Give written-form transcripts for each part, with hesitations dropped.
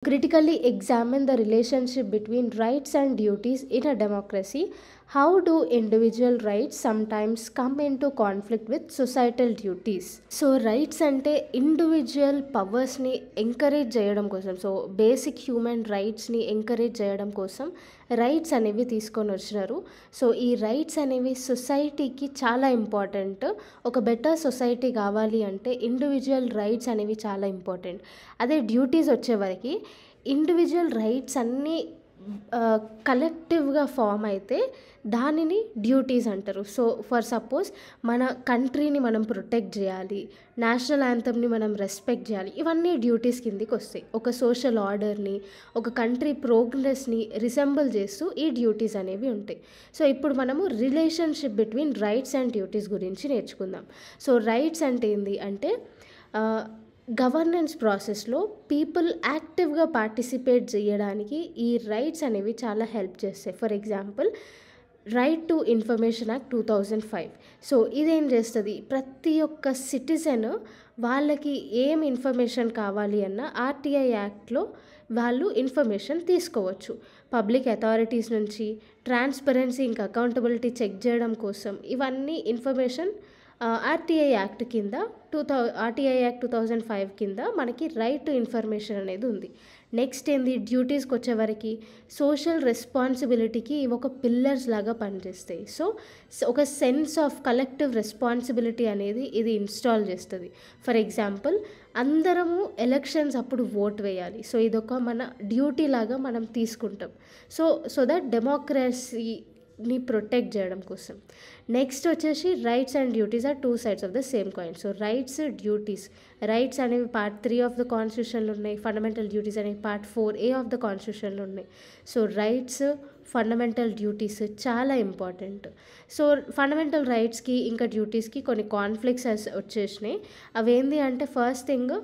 Critically examine the relationship between rights and duties in a democracy. How do individual rights sometimes come into conflict with societal duties? So, rights ante individual powers ni encourage చేయడం కోసం, so basic human రైట్స్ని encourage చేయడం కోసం rights అనేవి తీసుకొని వచ్చినారు. So ఈ rights అనేవి సొసైటీకి చాలా ఇంపార్టెంట్. ఒక బెటర్ సొసైటీ కావాలి అంటే ఇండివిజువల్ రైట్స్ అనేవి చాలా ఇంపార్టెంట్. అదే డ్యూటీస్ వచ్చేవరకు ఇండివిజువల్ రైట్స్ అన్నీ కలెక్టివ్గా ఫామ్ అయితే దానిని డ్యూటీస్ అంటారు. సో ఫర్ సపోజ్ మన కంట్రీని మనం ప్రొటెక్ట్ చేయాలి, నేషనల్ యాంథమ్ని మనం రెస్పెక్ట్ చేయాలి, ఇవన్నీ డ్యూటీస్ కిందికి వస్తాయి. ఒక సోషల్ ఆర్డర్ని, ఒక కంట్రీ ప్రోగ్రెస్ని రిసెంబుల్ చేస్తూ ఈ డ్యూటీస్ అనేవి ఉంటాయి. సో ఇప్పుడు మనము relationship between rights and duties గురించి నేర్చుకుందాం. సో రైట్స్ అంటే ఏంది అంటే గవర్నెన్స్ ప్రాసెస్లో పీపుల్ యాక్టివ్గా పార్టిసిపేట్ చేయడానికి ఈ రైట్స్ అనేవి చాలా హెల్ప్ చేస్తాయి. For example right to information act 2005. So ఇదేం చేస్తుంది, ప్రతి ఒక్క సిటిజన్ వాళ్ళకి ఏం ఇన్ఫర్మేషన్ కావాలి అన్న ఆర్టీఐ యాక్ట్లో వాళ్ళు ఇన్ఫర్మేషన్ తీసుకోవచ్చు. పబ్లిక్ అథారిటీస్ నుంచి ట్రాన్స్పరెన్సీ ఇంకా అకౌంటబిలిటీ చెక్ చేయడం కోసం ఇవన్నీ ఇన్ఫర్మేషన్ ఆర్టీఐ యాక్ట్ 2005 కింద మనకి రైట్ టు ఇన్ఫర్మేషన్ అనేది ఉంది. నెక్స్ట్ ఏంది, డ్యూటీస్కి వచ్చేవరకు సోషల్ రెస్పాన్సిబిలిటీకి ఇవి ఒక పిల్లర్స్ లాగా పనిచేస్తాయి. సో ఒక సెన్స్ ఆఫ్ కలెక్టివ్ రెస్పాన్సిబిలిటీ అనేది ఇది ఇన్స్టాల్ చేస్తుంది. ఫర్ ఎగ్జాంపుల్ అందరము ఎలక్షన్స్ అప్పుడు ఓట్ వేయాలి. సో ఇదొక మన డ్యూటీ లాగా మనం తీసుకుంటాం. సో దట్ డెమోక్రసీని ప్రొటెక్ట్ చేయడం కోసం. నెక్స్ట్ వచ్చేసి rights and duties are two sides of the same coin. So rights, duties, rights అనేవి పార్ట్ 3 ఆఫ్ ద కాన్స్టిట్యూషన్లో ఉన్నాయి, ఫండమెంటల్ డ్యూటీస్ అనేవి పార్ట్ 4A ఆఫ్ ద కాన్స్టిట్యూషన్లో ఉన్నాయి. సో రైట్స్, ఫండమెంటల్ డ్యూటీస్ చాలా ఇంపార్టెంట్. సో ఫండమెంటల్ రైట్స్కి ఇంకా డ్యూటీస్కి కొన్ని కాన్ఫ్లిక్ట్స్ వచ్చేసినాయి. అవేంది అంటే first thing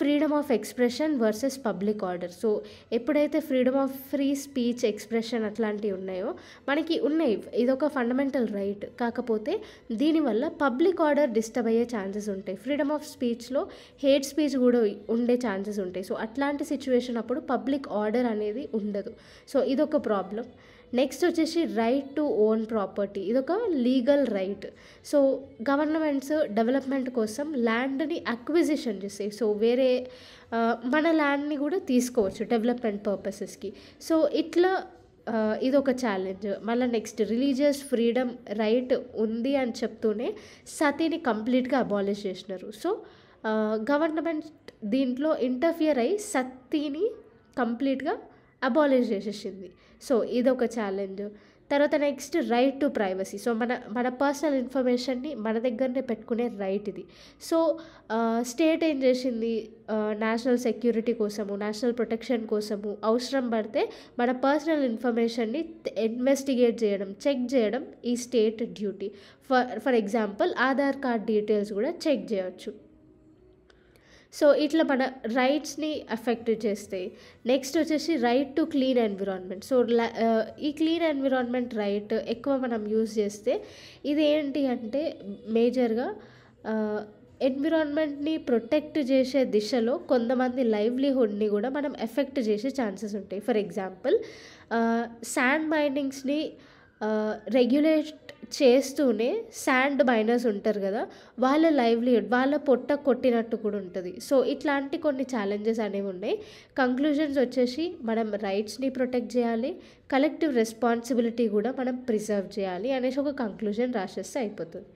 freedom of expression versus public order. So ఎప్పుడైతే freedom of free speech, expression అట్లాంటివి ఉన్నాయో మనకి ఉన్నాయి, ఇదొక ఫండమెంటల్ రైట్. కాకపోతే దీనివల్ల పబ్లిక్ ఆర్డర్ డిస్టర్బ్ అయ్యే ఛాన్సెస్ ఉంటాయి. ఫ్రీడమ్ ఆఫ్ స్పీచ్లో హేట్ స్పీచ్ కూడా ఉండే ఛాన్సెస్ ఉంటాయి. సో అట్లాంటి సిచ్యువేషన్ అప్పుడు పబ్లిక్ ఆర్డర్ అనేది ఉండదు. సో ఇదొక ప్రాబ్లం. నెక్స్ట్ వచ్చేసి రైట్ టు ఓన్ ప్రాపర్టీ, ఇదొక legal right. So governments development కోసం ల్యాండ్ని అక్విజిషన్ చేస్తాయి. సో వేరే మన ల్యాండ్ని కూడా తీసుకోవచ్చు డెవలప్మెంట్ పర్పసెస్కి. సో ఇట్లా ఇదొక ఛాలెంజ్. మళ్ళీ నెక్స్ట్ రిలీజియస్ ఫ్రీడమ్ రైట్ ఉంది అని చెప్తూనే సతీని కంప్లీట్గా అబాలిష్ చేసినారు. సో గవర్నమెంట్ దీంట్లో ఇంటర్ఫియర్ అయ్యి సతీని కంప్లీట్గా అబాలిష్ చేసేసింది. సో ఇదొక ఛాలెంజ్. తర్వాత next right to privacy. So మన పర్సనల్ ఇన్ఫర్మేషన్ని మన దగ్గరనే పెట్టుకునే రైట్ ఇది. సో స్టేట్ ఏం చేసింది, నేషనల్ సెక్యూరిటీ కోసము, నేషనల్ ప్రొటెక్షన్ కోసము అవసరం పడితే మన పర్సనల్ ఇన్ఫర్మేషన్ని ఇన్వెస్టిగేట్ చేయడం, చెక్ చేయడం ఈ state duty. For example Aadhaar card details కూడా చెక్ చేయవచ్చు. సో ఇట్లా మన రైట్స్ని అఫెక్ట్ చేస్తాయి. నెక్స్ట్ వచ్చేసి right to clean environment. So ఈ క్లీన్ ఎన్విరాన్మెంట్ రైట్ ఎక్కువ మనం యూజ్ చేస్తే ఇది ఏంటి అంటే మేజర్గా ఎన్విరాన్మెంట్ని ప్రొటెక్ట్ చేసే దిశలో కొంతమంది లైవ్లీహుడ్ని కూడా మనం ఎఫెక్ట్ చేసే ఛాన్సెస్ ఉంటాయి. ఫర్ ఎగ్జాంపుల్ శాండ్ మైనింగ్స్ని రెగ్యులేట్ చేస్తూనే శాండ్ మైనర్స్ ఉంటారు కదా, వాళ్ళ లైవ్లీహుడ్, వాళ్ళ పొట్ట కొట్టినట్టు కూడా ఉంటుంది. సో ఇట్లాంటి కొన్ని ఛాలెంజెస్ అనేవి ఉన్నాయి. కంక్లూజన్స్ వచ్చేసి మనం రైట్స్ని ప్రొటెక్ట్ చేయాలి, కలెక్టివ్ రెస్పాన్సిబిలిటీ కూడా మనం ప్రిజర్వ్ చేయాలి అనేసి ఒక కంక్లూజన్ రాసేస్తే అయిపోతుంది.